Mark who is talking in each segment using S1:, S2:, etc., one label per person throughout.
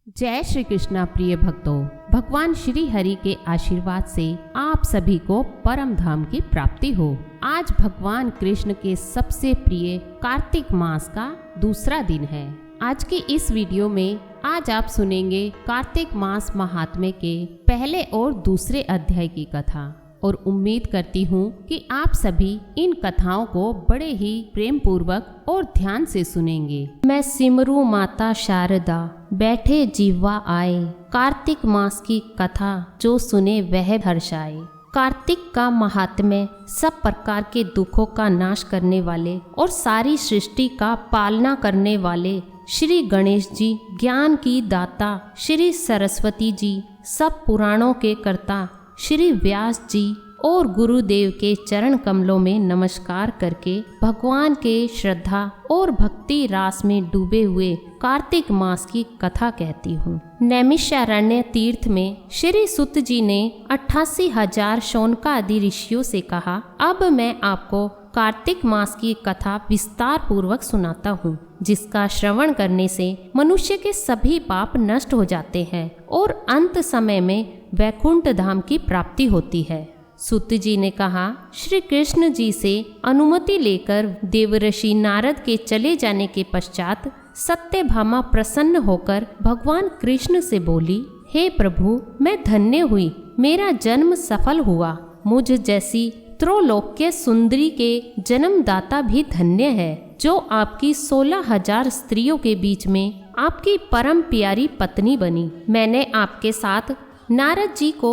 S1: जय श्री कृष्णा। प्रिय भक्तों, भगवान श्री हरि के आशीर्वाद से आप सभी को परम धाम की प्राप्ति हो। आज भगवान कृष्ण के सबसे प्रिय कार्तिक मास का दूसरा दिन है। आज की इस वीडियो में आज आप सुनेंगे कार्तिक मास महात्म्य के पहले और दूसरे अध्याय की कथा और उम्मीद करती हूँ कि आप सभी इन कथाओं को बड़े ही प्रेम पूर्वक और ध्यान से सुनेंगे। मैं सिमरू माता शारदा, बैठे जीवा आए, कार्तिक मास की कथा जो सुने वह हर्षाए। कार्तिक का महात्म्य सब प्रकार के दुखों का नाश करने वाले और सारी सृष्टि का पालना करने वाले श्री गणेश जी, ज्ञान की दाता श्री सरस्वती जी, सब पुराणों के कर्ता श्री व्यास जी और गुरुदेव के चरण कमलों में नमस्कार करके भगवान के श्रद्धा और भक्ति रास में डूबे हुए कार्तिक मास की कथा कहती हूँ। नैमिषारण्य तीर्थ में श्री सुत जी ने 88,000 शौनका आदि ऋषियों से कहा, अब मैं आपको कार्तिक मास की कथा विस्तार पूर्वक सुनाता हूँ, जिसका श्रवण करने से मनुष्य के सभी पाप नष्ट हो जाते हैं और अंत समय में वैकुंठ धाम की प्राप्ति होती है। सुत जी ने कहा, श्री कृष्ण जी से अनुमति लेकर देवर्षि नारद के चले जाने के पश्चात सत्यभामा प्रसन्न होकर भगवान कृष्ण से बोली, हे प्रभु, मैं धन्य हुई, मेरा जन्म सफल हुआ। मुझ जैसी त्रिलोक्य सुंदरी के जन्मदाता भी धन्य है, जो आपकी 16,000 स्त्रियों के बीच में आपकी परम प्यारी पत्नी बनी। मैंने आपके साथ नारद जी को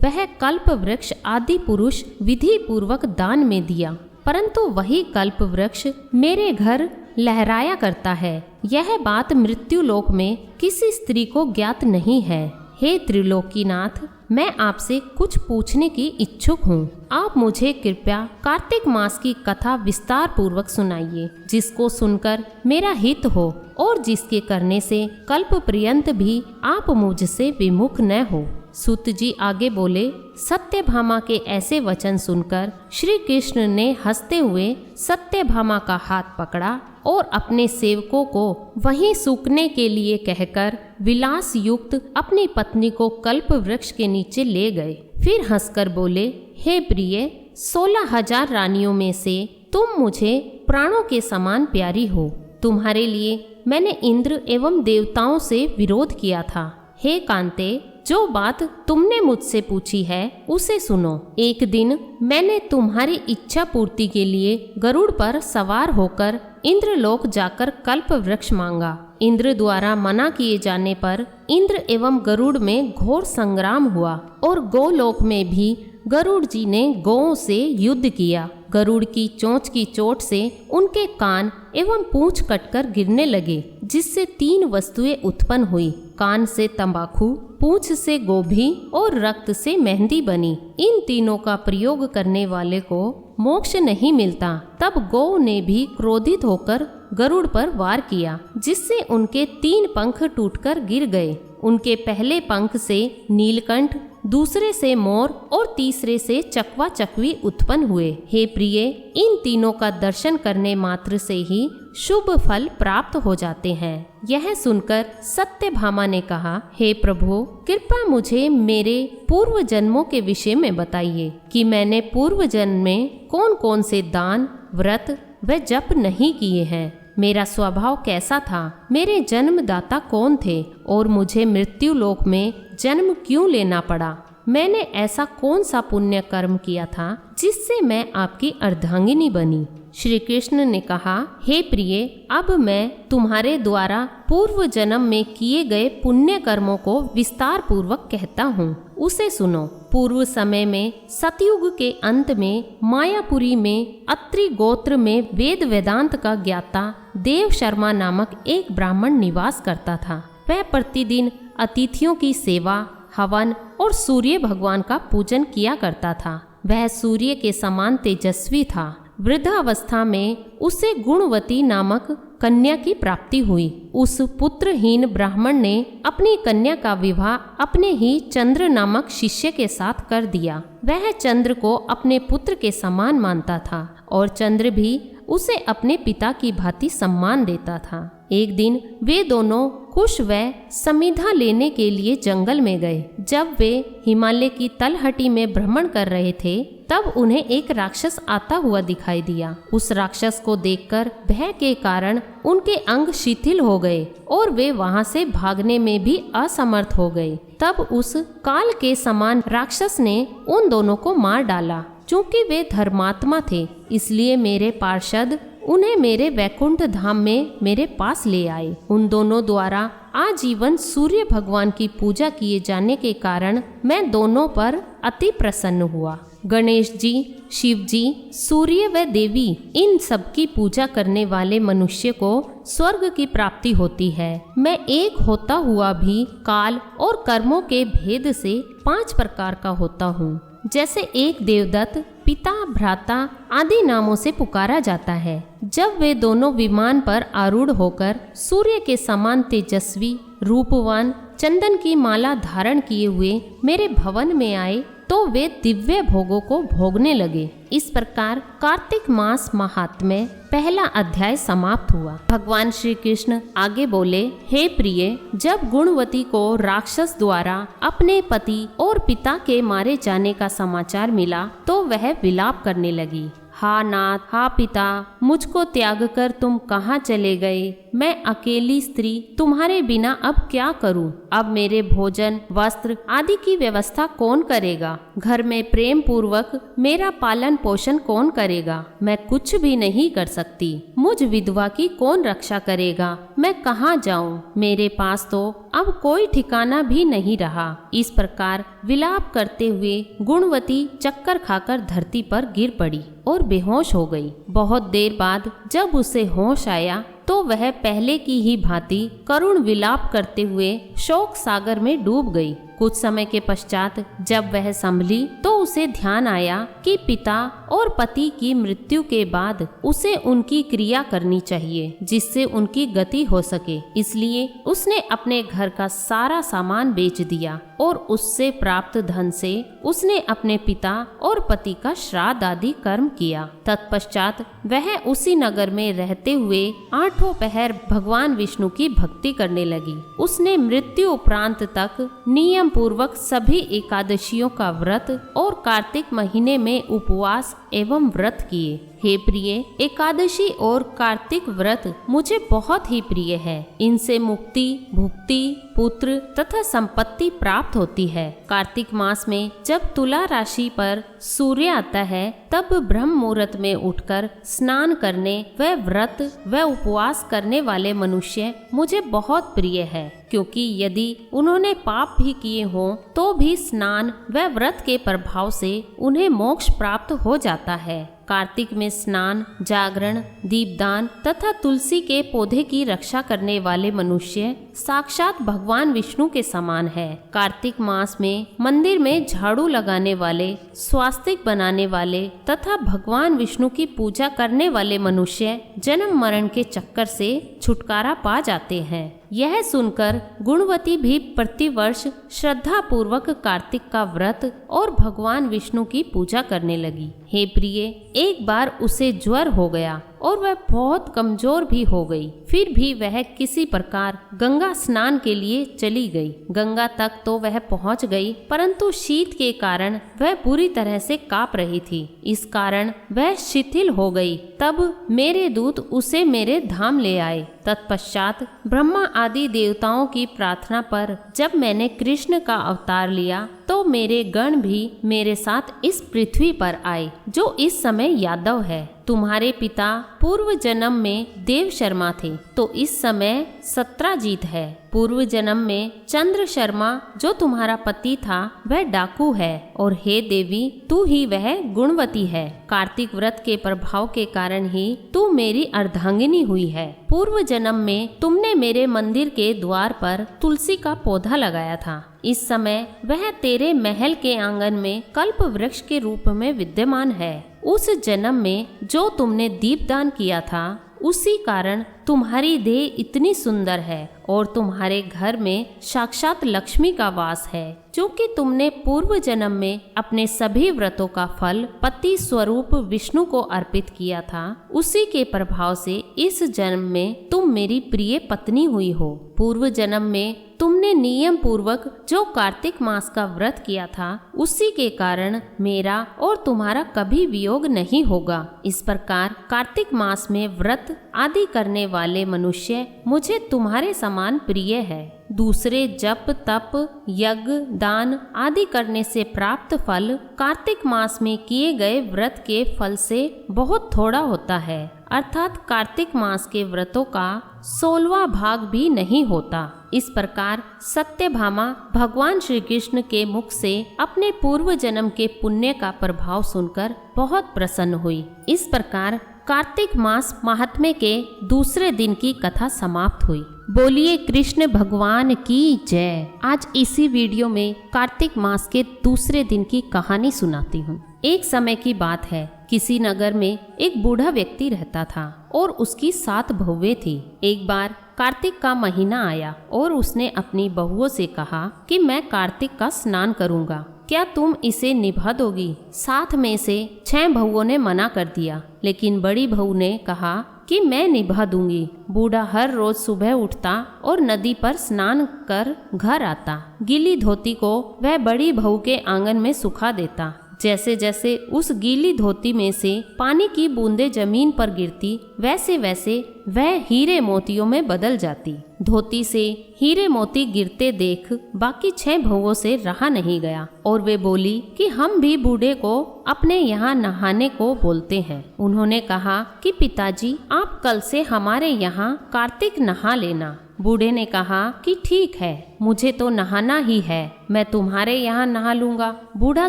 S1: वह कल्प वृक्ष आदि पुरुष विधि पूर्वक दान में दिया, परंतु वही कल्प वृक्ष मेरे घर लहराया करता है। यह बात मृत्यु लोक में किसी स्त्री को ज्ञात नहीं है। हे त्रिलोकीनाथ, मैं आपसे कुछ पूछने की इच्छुक हूँ। आप मुझे कृपया कार्तिक मास की कथा विस्तार पूर्वक सुनाइए, जिसको सुनकर मेरा हित हो और जिसके करने से कल्प पर्यंत भी आप मुझसे विमुख न हो। सुत जी आगे बोले, सत्यभामा के ऐसे वचन सुनकर श्री कृष्ण ने हंसते हुए सत्यभामा का हाथ पकड़ा और अपने सेवकों को वहीं सूखने के लिए कहकर विलास युक्त अपनी पत्नी को कल्प वृक्ष के नीचे ले गए। फिर हंसकर बोले, हे प्रिय, 16,000 रानियों में से तुम मुझे प्राणों के समान प्यारी हो। तुम्हारे लिए मैंने इंद्र एवं देवताओं से विरोध किया था। हे कांते, जो बात तुमने मुझसे पूछी है उसे सुनो। एक दिन मैंने तुम्हारी इच्छा पूर्ति के लिए गरुड़ पर सवार होकर इंद्रलोक जाकर कल्प वृक्ष मांगा। इंद्र द्वारा मना किए जाने पर इंद्र एवं गरुड़ में घोर संग्राम हुआ और गोलोक में भी गरुड़ जी ने गौओं से युद्ध किया। गरुड़ की चोंच की चोट से उनके कान एवं पूंछ कटकर गिरने लगे, जिससे 3 वस्तुएं उत्पन्न हुई। कान से तंबाकू, पूंछ से गोभी और रक्त से मेहंदी बनी। इन तीनों का प्रयोग करने वाले को मोक्ष नहीं मिलता। तब गौ ने भी क्रोधित होकर गरुड़ पर वार किया, जिससे उनके 3 पंख टूटकर गिर गए। उनके पहले पंख से नीलकंठ, दूसरे से मोर और तीसरे से चकवा चकवी उत्पन्न हुए। हे प्रिय, इन तीनों का दर्शन करने मात्र से ही शुभ फल प्राप्त हो जाते हैं। यह सुनकर सत्यभामा ने कहा, हे प्रभु, कृपया मुझे मेरे पूर्व जन्मों के विषय में बताइए कि मैंने पूर्व जन्म में कौन कौन से दान, व्रत व जप नहीं किए हैं। मेरा स्वभाव कैसा था, मेरे जन्मदाता कौन थे और मुझे मृत्यु लोक में जन्म क्यों लेना पड़ा। मैंने ऐसा कौन सा पुण्य कर्म किया था जिससे मैं आपकी अर्धांगिनी बनी। श्री कृष्ण ने कहा, हे प्रिय, अब मैं तुम्हारे द्वारा पूर्व जन्म में किए गए पुण्य कर्मों को विस्तार पूर्वक कहता हूँ, उसे सुनो। पूर्व समय में सतयुग के अंत में मायापुरी में अत्रि गोत्र में वेद वेदांत का ज्ञाता देव शर्मा नामक एक ब्राह्मण निवास करता था। वह प्रतिदिन अतिथियों की सेवा, हवन और सूर्य भगवान का पूजन किया करता था। वह सूर्य के समान तेजस्वी था। वृद्धावस्था में उसे गुणवती नामक कन्या की प्राप्ति हुई। उस पुत्रहीन ब्राह्मण ने अपनी कन्या का विवाह अपने ही चंद्र नामक शिष्य के साथ कर दिया। वह चंद्र को अपने पुत्र के समान मानता था और चंद्र भी उसे अपने पिता की भांति सम्मान देता था। एक दिन वे दोनों कुश व समिधा लेने के लिए जंगल में गए। जब वे हिमालय की तलहटी में भ्रमण कर रहे थे तब उन्हें एक राक्षस आता हुआ दिखाई दिया। उस राक्षस को देखकर भय के कारण उनके अंग शिथिल हो गए और वे वहां से भागने में भी असमर्थ हो गए। तब उस काल के समान राक्षस ने उन दोनों को मार डाला। चूंकि वे धर्मात्मा थे इसलिए मेरे पार्षद उन्हें मेरे वैकुंठ धाम में मेरे पास ले आए। उन दोनों द्वारा आजीवन सूर्य भगवान की पूजा किए जाने के कारण मैं दोनों पर अति प्रसन्न हुआ। गणेश जी, शिव जी, सूर्य व देवी इन सब की पूजा करने वाले मनुष्य को स्वर्ग की प्राप्ति होती है। मैं एक होता हुआ भी काल और कर्मों के भेद से 5 प्रकार का होता हूँ। जैसे एक देवदत्त, पिता, भ्राता आदि नामों से पुकारा जाता है। जब वे दोनों विमान पर आरूढ़ होकर सूर्य के समान तेजस्वी, रूपवान, चंदन की माला धारण किए हुए मेरे भवन में आए तो वे दिव्य भोगों को भोगने लगे। इस प्रकार कार्तिक मास महात्म्य पहला अध्याय समाप्त हुआ। भगवान श्री कृष्ण आगे बोले, हे प्रिय, जब गुणवती को राक्षस द्वारा अपने पति और पिता के मारे जाने का समाचार मिला तो वह विलाप करने लगी। हा नाथ, हा पिता, मुझको त्याग कर तुम कहाँ चले गए? मैं अकेली स्त्री तुम्हारे बिना अब क्या करूं? अब मेरे भोजन, वस्त्र आदि की व्यवस्था कौन करेगा? घर में प्रेम पूर्वक मेरा पालन पोषण कौन करेगा? मैं कुछ भी नहीं कर सकती। मुझ विधवा की कौन रक्षा करेगा? मैं कहाँ जाऊं? मेरे पास तो अब कोई ठिकाना भी नहीं रहा। इस प्रकार विलाप करते हुए गुणवती चक्कर खाकर धरती पर गिर पड़ी और बेहोश हो गई। बहुत देर बाद जब उसे होश आया तो वह पहले की ही भांति करुण विलाप करते हुए शोक सागर में डूब गई। कुछ समय के पश्चात जब वह संभली तो उसे ध्यान आया कि पिता और पति की मृत्यु के बाद उसे उनकी क्रिया करनी चाहिए जिससे उनकी गति हो सके। इसलिए उसने अपने घर का सारा सामान बेच दिया और उससे प्राप्त धन से उसने अपने पिता और पति का श्राद्ध आदि कर्म किया। तत्पश्चात वह उसी नगर में रहते हुए 8 पहर भगवान विष्णु की भक्ति करने लगी। उसने मृत्यु उपरांत तक नियम पूर्वक सभी एकादशियों का व्रत और कार्तिक महीने में उपवास एवं व्रत किए। हे प्रिय, एकादशी और कार्तिक व्रत मुझे बहुत ही प्रिय है। इनसे मुक्ति, भुक्ति, पुत्र तथा संपत्ति प्राप्त होती है। कार्तिक मास में जब तुला राशि पर सूर्य आता है तब ब्रह्म मुहूर्त में उठकर स्नान करने व व्रत व उपवास करने वाले मनुष्य मुझे बहुत प्रिय है, क्योंकि यदि उन्होंने पाप भी किए हों तो भी स्नान व व्रत के प्रभाव से उन्हें मोक्ष प्राप्त हो जाता है। कार्तिक में स्नान, जागरण, दीपदान तथा तुलसी के पौधे की रक्षा करने वाले मनुष्य साक्षात भगवान विष्णु के समान है। कार्तिक मास में मंदिर में झाड़ू लगाने वाले, स्वास्तिक बनाने वाले तथा भगवान विष्णु की पूजा करने वाले मनुष्य जन्म मरण के चक्कर से छुटकारा पा जाते हैं। यह सुनकर गुणवती भी प्रतिवर्ष श्रद्धा पूर्वक कार्तिक का व्रत और भगवान विष्णु की पूजा करने लगी। हे प्रिय, एक बार उसे ज्वर हो गया और वह बहुत कमजोर भी हो गई। फिर भी वह किसी प्रकार गंगा स्नान के लिए चली गई। गंगा तक तो वह पहुंच गई, परंतु शीत के कारण वह पूरी तरह से कांप रही थी। इस कारण वह शिथिल हो गई। तब मेरे दूत उसे मेरे धाम ले आए। तत्पश्चात ब्रह्मा आदि देवताओं की प्रार्थना पर जब मैंने कृष्ण का अवतार लिया तो मेरे गण भी मेरे साथ इस पृथ्वी पर आए, जो इस समय यादव है। तुम्हारे पिता पूर्व जन्म में देव शर्मा थे तो इस समय सत्राजीत है। पूर्व जन्म में चंद्र शर्मा जो तुम्हारा पति था वह डाकू है, और हे देवी, तू ही वह गुणवती है। कार्तिक व्रत के प्रभाव के कारण ही तू मेरी अर्धांगिनी हुई है। पूर्व जन्म में तुमने मेरे मंदिर के द्वार पर तुलसी का पौधा लगाया था। इस समय वह तेरे महल के आंगन में कल्प वृक्ष के रूप में विद्यमान है। उस जन्म में जो तुमने दीपदान किया था उसी कारण तुम्हारी देह इतनी सुंदर है और तुम्हारे घर में साक्षात लक्ष्मी का वास है, क्योंकि तुमने पूर्व जन्म में अपने सभी व्रतों का फल पति स्वरूप विष्णु को अर्पित किया था। उसी के प्रभाव से इस जन्म में तुम मेरी प्रिय पत्नी हुई हो। पूर्व जन्म में तुमने नियम पूर्वक जो कार्तिक मास का व्रत किया था, उसी के कारण मेरा और तुम्हारा कभी वियोग नहीं होगा। इस प्रकार कार्तिक मास में व्रत आदि करने वाले मनुष्य मुझे तुम्हारे समान प्रिय है। दूसरे जप तप यज्ञ दान आदि करने से प्राप्त फल कार्तिक मास में किए गए व्रत के फल से बहुत थोड़ा होता है, अर्थात कार्तिक मास के व्रतों का 16वां भाग भी नहीं होता। इस प्रकार सत्यभामा भगवान श्री कृष्ण के मुख से अपने पूर्व जन्म के पुण्य का प्रभाव सुनकर बहुत प्रसन्न हुई। इस प्रकार कार्तिक मास महात्म्य के दूसरे दिन की कथा समाप्त हुई। बोलिए कृष्ण भगवान की जय। आज इसी वीडियो में कार्तिक मास के दूसरे दिन की कहानी सुनाती हूँ। एक समय की बात है, किसी नगर में एक बूढ़ा व्यक्ति रहता था और उसकी 7 बहुएं थी। एक बार कार्तिक का महीना आया और उसने अपनी बहुओं से कहा कि मैं कार्तिक का स्नान करूंगा, क्या तुम इसे निभा दोगी? 7 में से 6 बहुओं ने मना कर दिया, लेकिन बड़ी बहू ने कहा कि मैं निभा दूंगी। बूढ़ा हर रोज सुबह उठता और नदी पर स्नान कर घर आता। गीली धोती को वह बड़ी बहू के आंगन में सुखा देता। जैसे जैसे उस गीली धोती में से पानी की बूंदें जमीन पर गिरती, वैसे वैसे वह हीरे मोतियों में बदल जाती। धोती से हीरे मोती गिरते देख बाकी 6 बहुओं से रहा नहीं गया और वे बोली कि हम भी बूढ़े को अपने यहाँ नहाने को बोलते हैं। उन्होंने कहा कि पिताजी, आप कल से हमारे यहाँ कार्तिक नहा लेना। बूढ़े ने कहा कि ठीक है, मुझे तो नहाना ही है, मैं तुम्हारे यहाँ नहा लूंगा। बूढ़ा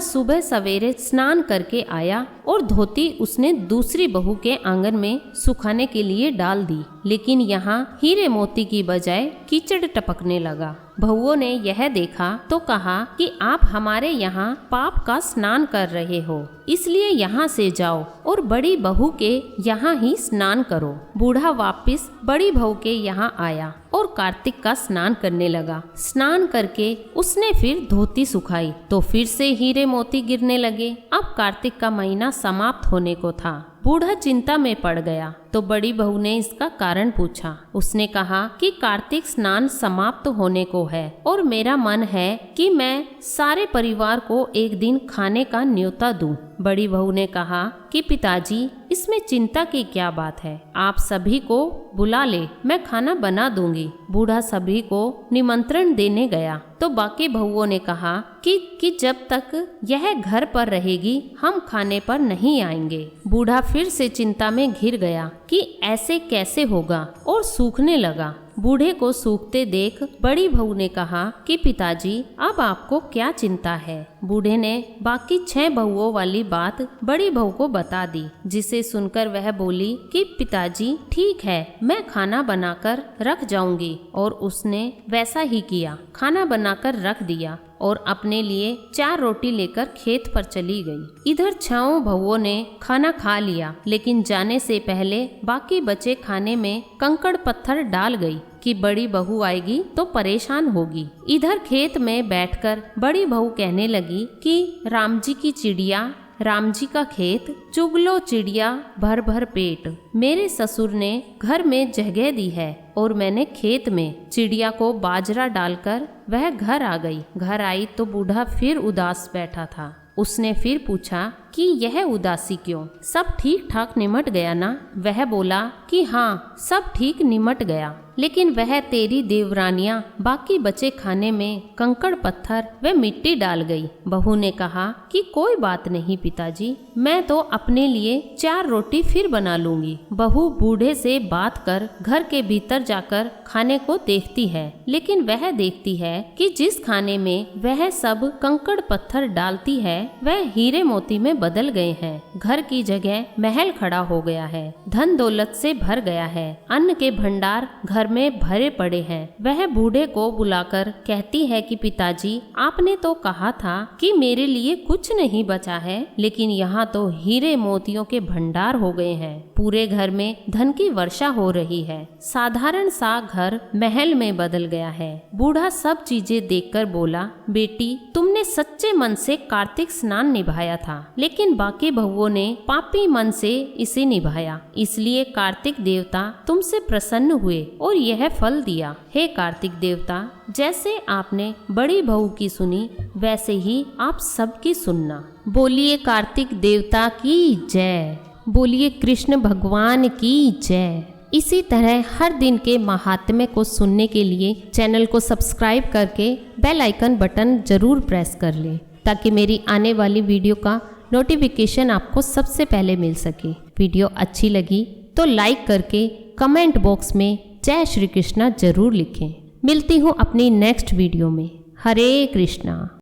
S1: सुबह सवेरे स्नान करके आया और धोती उसने दूसरी बहू के आंगन में सुखाने के लिए डाल दी, लेकिन यहाँ हीरे मोती की बजाय कीचड़ टपकने लगा। बहुओं ने यह देखा तो कहा कि आप हमारे यहाँ पाप का स्नान कर रहे हो, इसलिए यहाँ से जाओ और बड़ी बहू के यहाँ ही स्नान करो। बूढ़ा वापस बड़ी बहू के यहाँ आया और कार्तिक का स्नान करने लगा। स्नान करके उसने फिर धोती सुखाई तो फिर से हीरे मोती गिरने लगे। अब कार्तिक का महीना समाप्त होने को था। बूढ़ा चिंता में पड़ गया तो बड़ी बहू ने इसका कारण पूछा। उसने कहा कि कार्तिक स्नान समाप्त होने को है और मेरा मन है कि मैं सारे परिवार को एक दिन खाने का न्योता दूं। बड़ी बहू ने कहा कि पिताजी, इसमें चिंता की क्या बात है, आप सभी को बुला ले, मैं खाना बना दूंगी। बूढ़ा सभी को निमंत्रण देने गया तो बाकी बहुओं ने कहा कि जब तक यह घर पर रहेगी हम खाने पर नहीं आएंगे। बूढ़ा फिर से चिंता में घिर गया कि ऐसे कैसे होगा और सूखने लगा। बूढ़े को सूखते देख बड़ी बहू ने कहा कि पिताजी, अब आपको क्या चिंता है? बूढ़े ने बाकी 6 बहुओं वाली बात बड़ी बहू को बता दी, जिसे सुनकर वह बोली कि पिताजी ठीक है, मैं खाना बनाकर रख जाऊंगी। और उसने वैसा ही किया, खाना बनाकर रख दिया और अपने लिए 4 रोटी लेकर खेत पर चली गई। इधर 6 बहुओं ने खाना खा लिया, लेकिन जाने से पहले बाकी बचे खाने में कंकड़ पत्थर डाल गई कि बड़ी बहू आएगी तो परेशान होगी। इधर खेत में बैठकर बड़ी बहू कहने लगी कि राम जी की चिड़िया, राम जी का खेत, चुगलो चिड़िया भर भर पेट। मेरे ससुर ने घर में जगह दी है और मैंने खेत में चिड़िया को बाजरा डालकर वह घर आ गई। घर आई तो बूढ़ा फिर उदास बैठा था। उसने फिर पूछा कि यह उदासी क्यों? सब ठीक ठाक निमट गया ना? वह बोला कि हाँ, सब ठीक निमट गया, लेकिन वह तेरी देवरानियां बाकी बचे खाने में कंकड़ पत्थर व मिट्टी डाल गई। बहू ने कहा कि कोई बात नहीं पिताजी, मैं तो अपने लिए 4 रोटी फिर बना लूंगी। बहू बूढ़े से बात कर घर के भीतर जाकर खाने को देखती है, लेकिन वह देखती है कि जिस खाने में वह सब कंकड़ पत्थर डालती है वह हीरे मोती में बदल गए हैं। घर की जगह महल खड़ा हो गया है, धन दौलत से भर गया है, अन्न के भंडार घर घर में भरे पड़े हैं। वह बूढ़े को बुलाकर कहती है कि पिताजी, आपने तो कहा था कि मेरे लिए कुछ नहीं बचा है, लेकिन यहाँ तो हीरे मोतियों के भंडार हो गए हैं। पूरे घर में धन की वर्षा हो रही है। साधारण सा घर महल में बदल गया है। बूढ़ा सब चीजें देखकर बोला, बेटी, तुमने सच्चे मन से कार्तिक स्नान निभाया था, लेकिन बाकी बहुओं ने पापी मन से इसे निभाया, इसलिए कार्तिक देवता तुमसे प्रसन्न हुए और यह फल दिया। हे कार्तिक देवता, जैसे आपने बड़ी बहू की सुनी, वैसे ही आप सबकी सुनना। बोलिए कार्तिक देवता की जय। बोलिए कृष्ण भगवान की जय। इसी तरह हर दिन के महात्म्य को सुनने के लिए चैनल को सब्सक्राइब करके बेल आइकन बटन जरूर प्रेस कर लें, ताकि मेरी आने वाली वीडियो का नोटिफिकेशन आपको सबसे पहले मिल सके। वीडियो अच्छी लगी तो लाइक करके कमेंट बॉक्स में जय श्री कृष्णा जरूर लिखें। मिलती हूँ अपनी नेक्स्ट वीडियो में। हरे कृष्णा।